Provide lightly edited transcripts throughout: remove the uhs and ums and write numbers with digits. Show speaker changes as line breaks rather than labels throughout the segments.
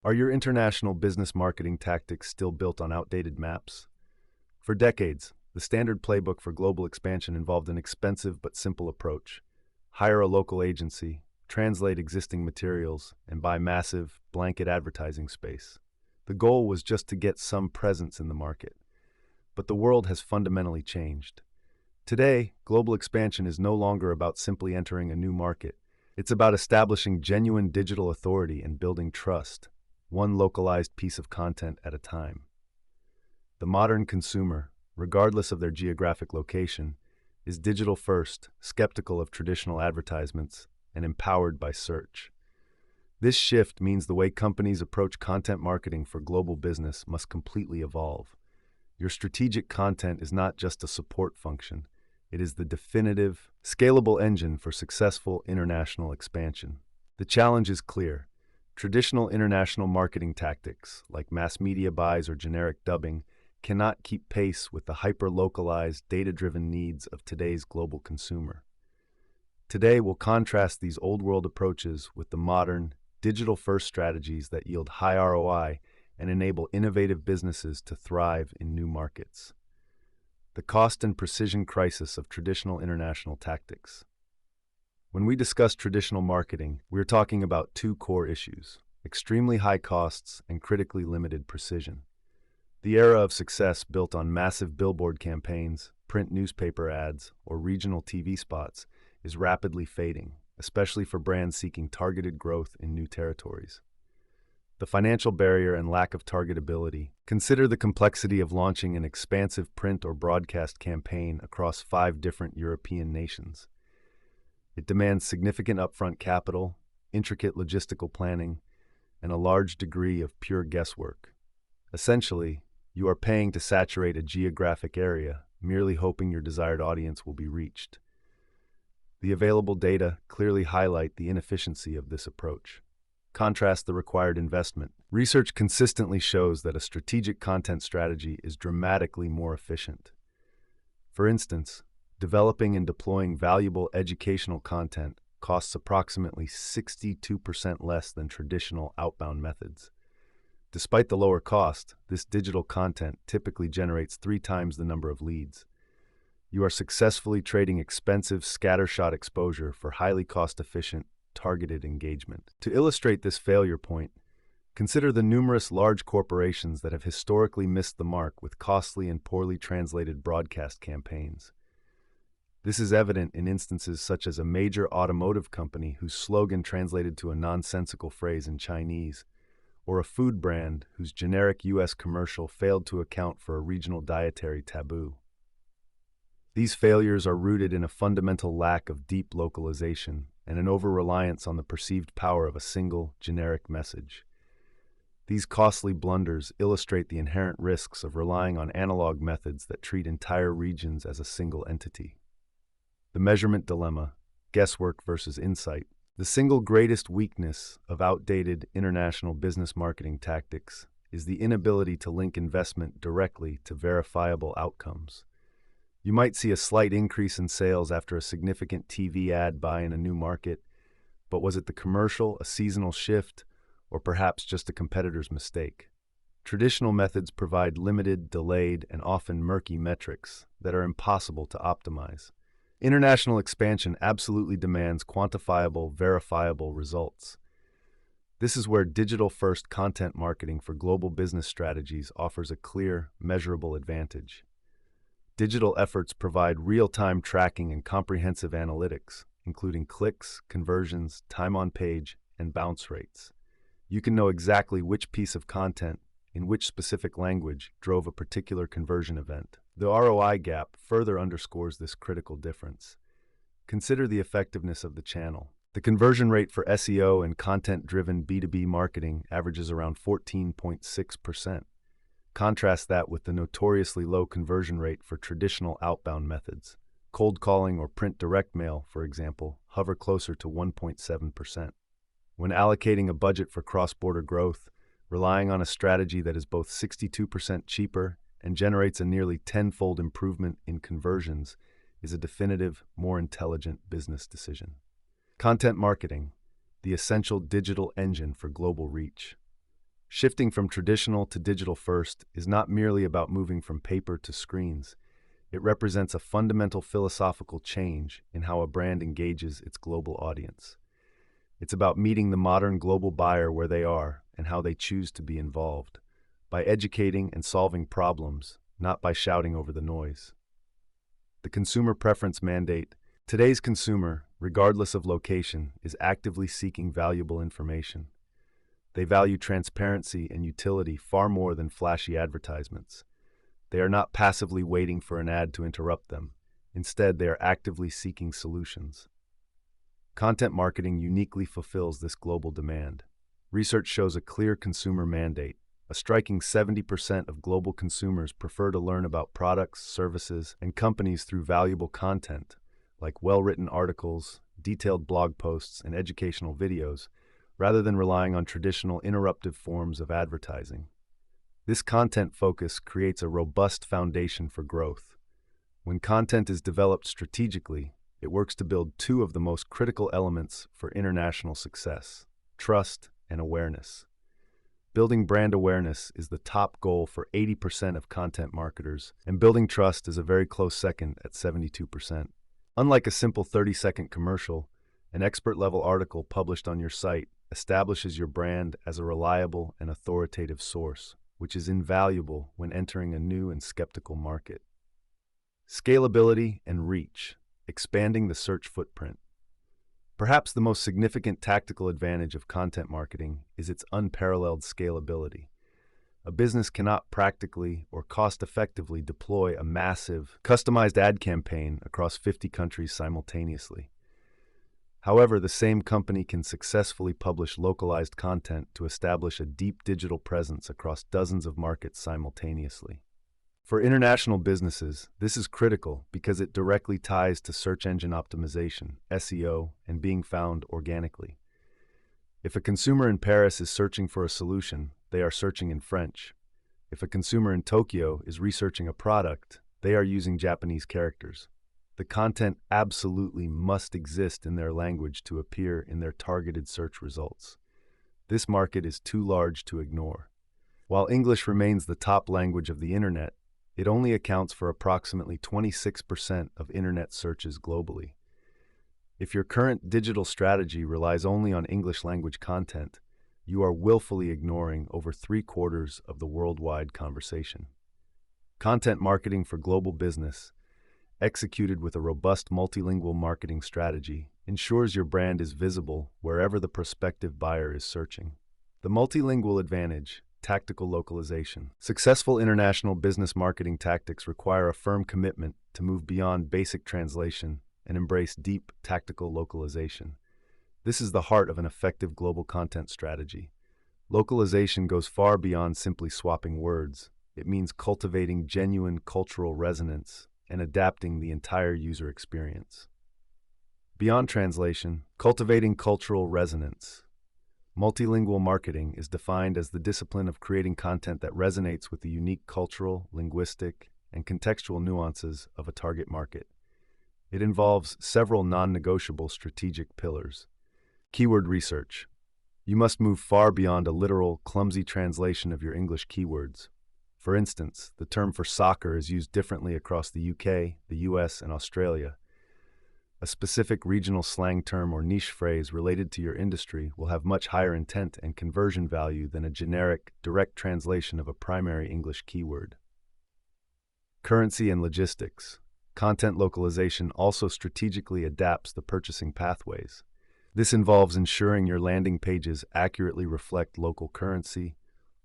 Are your international business marketing tactics still built on outdated maps? For decades, the standard playbook for global expansion involved an expensive but simple approach. Hire a local agency, translate existing materials, and buy massive, blanket advertising space. The goal was just to get some presence in the market. But the world has fundamentally changed. Today, global expansion is no longer about simply entering a new market. It's about establishing genuine digital authority and building trust, one localized piece of content at a time. The modern consumer, regardless of their geographic location, is digital first, skeptical of traditional advertisements, and empowered by search. This shift means the way companies approach content marketing for global business must completely evolve. Your strategic content is not just a support function. It is the definitive, scalable engine for successful international expansion. The challenge is clear. Traditional international marketing tactics, like mass media buys or generic dubbing, cannot keep pace with the hyper-localized, data-driven needs of today's global consumer. Today, we'll contrast these old-world approaches with the modern, digital-first strategies that yield high ROI and enable innovative businesses to thrive in new markets. The cost and precision crisis of traditional international tactics. When we discuss traditional marketing, we're talking about two core issues: extremely high costs and critically limited precision. The era of success built on massive billboard campaigns, print newspaper ads, or regional TV spots is rapidly fading, especially for brands seeking targeted growth in new territories. The financial barrier and lack of targetability. Consider the complexity of launching an expansive print or broadcast campaign across 5 different European nations. It demands significant upfront capital, intricate logistical planning, and a large degree of pure guesswork. Essentially, you are paying to saturate a geographic area, merely hoping your desired audience will be reached. The available data clearly highlight the inefficiency of this approach. Contrast the required investment. Research consistently shows that a strategic content strategy is dramatically more efficient. For instance, developing and deploying valuable educational content costs approximately 62% less than traditional outbound methods. Despite the lower cost, this digital content typically generates 3 times the number of leads. You are successfully trading expensive scattershot exposure for highly cost-efficient, targeted engagement. To illustrate this failure point, consider the numerous large corporations that have historically missed the mark with costly and poorly translated broadcast campaigns. This is evident in instances such as a major automotive company whose slogan translated to a nonsensical phrase in Chinese, or a food brand whose generic U.S. commercial failed to account for a regional dietary taboo. These failures are rooted in a fundamental lack of deep localization and an over-reliance on the perceived power of a single, generic message. These costly blunders illustrate the inherent risks of relying on analog methods that treat entire regions as a single entity. The measurement dilemma, guesswork versus insight. The single greatest weakness of outdated international business marketing tactics is the inability to link investment directly to verifiable outcomes. You might see a slight increase in sales after a significant TV ad buy in a new market, but was it the commercial, a seasonal shift, or perhaps just a competitor's mistake? Traditional methods provide limited, delayed, and often murky metrics that are impossible to optimize. International expansion absolutely demands quantifiable, verifiable results. This is where digital-first content marketing for global business strategies offers a clear, measurable advantage. Digital efforts provide real-time tracking and comprehensive analytics, including clicks, conversions, time on page, and bounce rates. You can know exactly which piece of content, in which specific language, drove a particular conversion event. The ROI gap further underscores this critical difference. Consider the effectiveness of the channel. The conversion rate for SEO and content-driven B2B marketing averages around 14.6%. Contrast that with the notoriously low conversion rate for traditional outbound methods. Cold calling or print direct mail, for example, hover closer to 1.7%. When allocating a budget for cross-border growth, relying on a strategy that is both 62% cheaper and generates a nearly tenfold improvement in conversions is a definitive, more intelligent business decision. Content marketing, the essential digital engine for global reach. Shifting from traditional to digital first is not merely about moving from paper to screens. It represents a fundamental philosophical change in how a brand engages its global audience. It's about meeting the modern global buyer where they are and how they choose to be involved, by educating and solving problems, not by shouting over the noise. The consumer preference mandate. Today's consumer, regardless of location, is actively seeking valuable information. They value transparency and utility far more than flashy advertisements. They are not passively waiting for an ad to interrupt them. Instead, they are actively seeking solutions. Content marketing uniquely fulfills this global demand. Research shows a clear consumer mandate. A striking 70% of global consumers prefer to learn about products, services, and companies through valuable content, like well-written articles, detailed blog posts, and educational videos, rather than relying on traditional interruptive forms of advertising. This content focus creates a robust foundation for growth. When content is developed strategically, it works to build two of the most critical elements for international success: trust and awareness. Building brand awareness is the top goal for 80% of content marketers, and building trust is a very close second at 72%. Unlike a simple 30-second commercial, an expert-level article published on your site establishes your brand as a reliable and authoritative source, which is invaluable when entering a new and skeptical market. Scalability and reach, expanding the search footprint. Perhaps the most significant tactical advantage of content marketing is its unparalleled scalability. A business cannot practically or cost-effectively deploy a massive, customized ad campaign across 50 countries simultaneously. However, the same company can successfully publish localized content to establish a deep digital presence across dozens of markets simultaneously. For international businesses, this is critical because it directly ties to search engine optimization, SEO, and being found organically. If a consumer in Paris is searching for a solution, they are searching in French. If a consumer in Tokyo is researching a product, they are using Japanese characters. The content absolutely must exist in their language to appear in their targeted search results. This market is too large to ignore. While English remains the top language of the internet, it only accounts for approximately 26% of internet searches globally. If your current digital strategy relies only on English language content, you are willfully ignoring over 3/4 of the worldwide conversation. Content marketing for global business, executed with a robust multilingual marketing strategy, ensures your brand is visible wherever the prospective buyer is searching. The multilingual advantage. Tactical localization. Successful international business marketing tactics require a firm commitment to move beyond basic translation and embrace deep tactical localization. This is the heart of an effective global content strategy. Localization goes far beyond simply swapping words. It means cultivating genuine cultural resonance and adapting the entire user experience. Beyond translation, cultivating cultural resonance. Multilingual marketing is defined as the discipline of creating content that resonates with the unique cultural, linguistic, and contextual nuances of a target market. It involves several non-negotiable strategic pillars. Keyword research. You must move far beyond a literal, clumsy translation of your English keywords. For instance, the term for soccer is used differently across the UK, the US, and Australia. A specific regional slang term or niche phrase related to your industry will have much higher intent and conversion value than a generic, direct translation of a primary English keyword. Currency and logistics. Content localization also strategically adapts the purchasing pathways. This involves ensuring your landing pages accurately reflect local currency,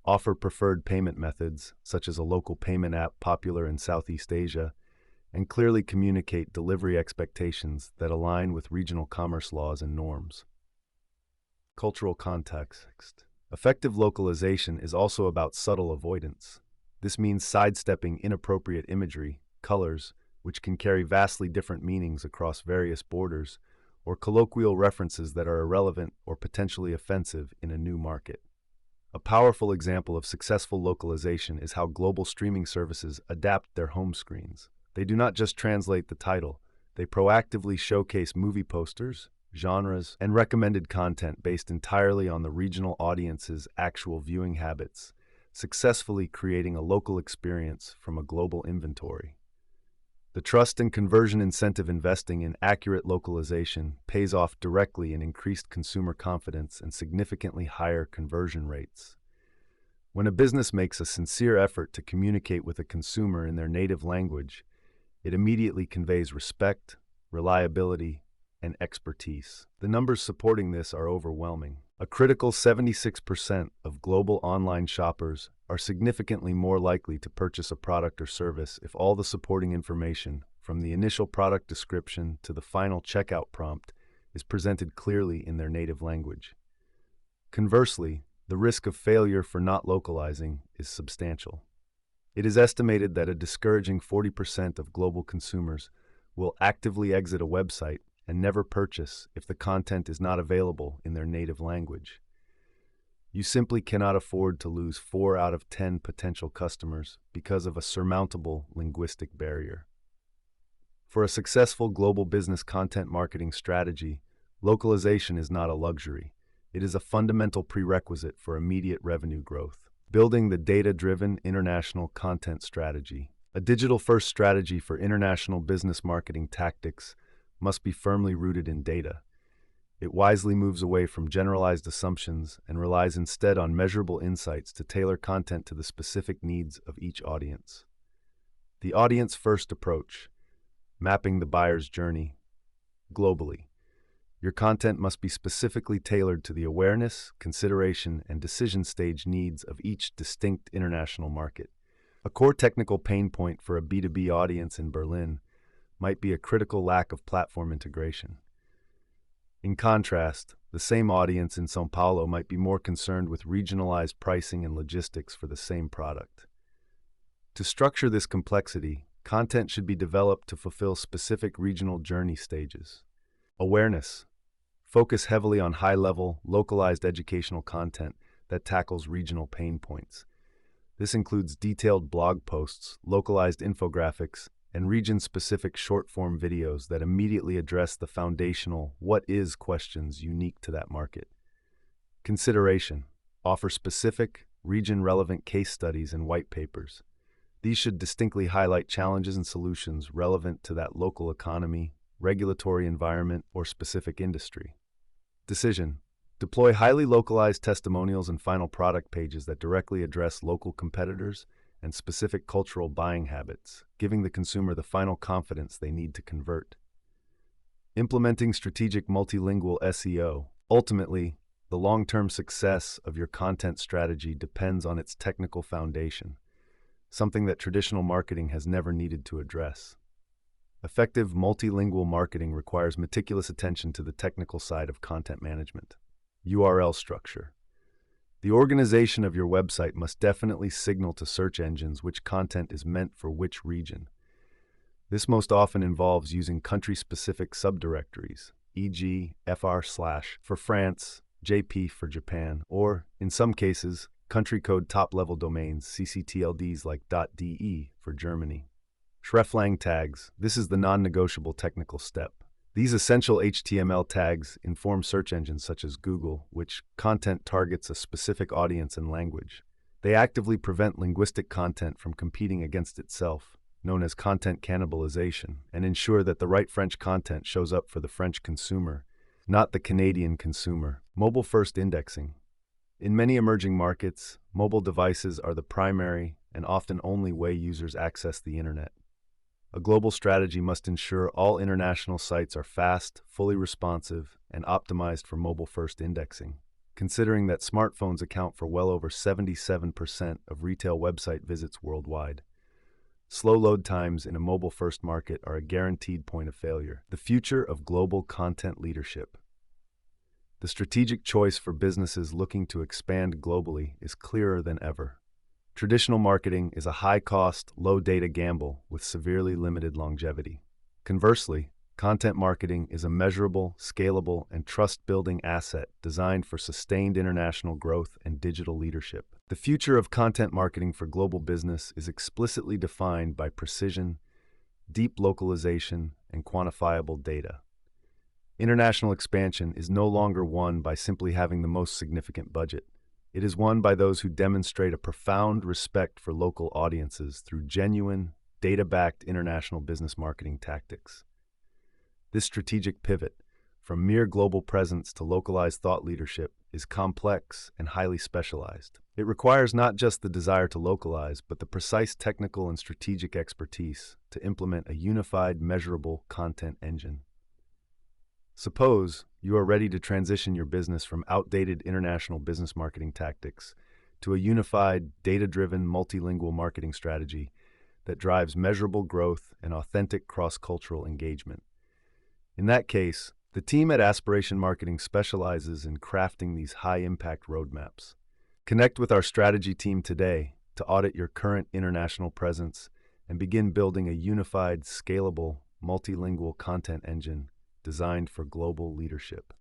offer preferred payment methods, such as a local payment app popular in Southeast Asia, and clearly communicate delivery expectations that align with regional commerce laws and norms. Cultural context. Effective localization is also about subtle avoidance. This means sidestepping inappropriate imagery, colors, which can carry vastly different meanings across various borders, or colloquial references that are irrelevant or potentially offensive in a new market. A powerful example of successful localization is how global streaming services adapt their home screens. They do not just translate the title, they proactively showcase movie posters, genres, and recommended content based entirely on the regional audience's actual viewing habits, successfully creating a local experience from a global inventory. The trust and conversion incentive investing in accurate localization pays off directly in increased consumer confidence and significantly higher conversion rates. When a business makes a sincere effort to communicate with a consumer in their native language, it immediately conveys respect, reliability, and expertise. The numbers supporting this are overwhelming. A critical 76% of global online shoppers are significantly more likely to purchase a product or service if all the supporting information, from the initial product description to the final checkout prompt, is presented clearly in their native language. Conversely, the risk of failure for not localizing is substantial. It is estimated that a discouraging 40% of global consumers will actively exit a website and never purchase if the content is not available in their native language. You simply cannot afford to lose 4 out of 10 potential customers because of a surmountable linguistic barrier. For a successful global business content marketing strategy, localization is not a luxury. It is a fundamental prerequisite for immediate revenue growth. Building the data-driven international content strategy. A digital-first strategy for international business marketing tactics must be firmly rooted in data. It wisely moves away from generalized assumptions and relies instead on measurable insights to tailor content to the specific needs of each audience. The audience-first approach, mapping the buyer's journey globally. Your content must be specifically tailored to the awareness, consideration, and decision stage needs of each distinct international market. A core technical pain point for a B2B audience in Berlin might be a critical lack of platform integration. In contrast, the same audience in São Paulo might be more concerned with regionalized pricing and logistics for the same product. To structure this complexity, content should be developed to fulfill specific regional journey stages. Awareness. Focus heavily on high-level, localized educational content that tackles regional pain points. This includes detailed blog posts, localized infographics, and region-specific short-form videos that immediately address the foundational "what is" questions unique to that market. Consideration. Offer specific, region-relevant case studies and white papers. These should distinctly highlight challenges and solutions relevant to that local economy, regulatory environment, or specific industry. Decision. Deploy highly localized testimonials and final product pages that directly address local competitors and specific cultural buying habits, giving the consumer the final confidence they need to convert. Implementing strategic multilingual SEO. Ultimately, the long-term success of your content strategy depends on its technical foundation, something that traditional marketing has never needed to address. Effective multilingual marketing requires meticulous attention to the technical side of content management. URL structure. The organization of your website must definitely signal to search engines which content is meant for which region. This most often involves using country-specific subdirectories, e.g., fr/ for France, jp for Japan, or, in some cases, country code top-level domains, ccTLDs like .de for Germany. Hreflang tags. This is the non-negotiable technical step. These essential HTML tags inform search engines such as Google, which content targets a specific audience and language. They actively prevent linguistic content from competing against itself, known as content cannibalization, and ensure that the right French content shows up for the French consumer, not the Canadian consumer. Mobile-first indexing. In many emerging markets, mobile devices are the primary and often only way users access the internet. A global strategy must ensure all international sites are fast, fully responsive, and optimized for mobile-first indexing, considering that smartphones account for well over 77% of retail website visits worldwide. Slow load times in a mobile-first market are a guaranteed point of failure. The future of global content leadership. The strategic choice for businesses looking to expand globally is clearer than ever. Traditional marketing is a high-cost, low-data gamble with severely limited longevity. Conversely, content marketing is a measurable, scalable, and trust-building asset designed for sustained international growth and digital leadership. The future of content marketing for global business is explicitly defined by precision, deep localization, and quantifiable data. International expansion is no longer won by simply having the most significant budget. It is won by those who demonstrate a profound respect for local audiences through genuine, data-backed international business marketing tactics. This strategic pivot, from mere global presence to localized thought leadership, is complex and highly specialized. It requires not just the desire to localize, but the precise technical and strategic expertise to implement a unified, measurable content engine. Suppose you are ready to transition your business from outdated international business marketing tactics to a unified, data-driven, multilingual marketing strategy that drives measurable growth and authentic cross-cultural engagement. In that case, the team at Aspiration Marketing specializes in crafting these high-impact roadmaps. Connect with our strategy team today to audit your current international presence and begin building a unified, scalable, multilingual content engine designed for global leadership.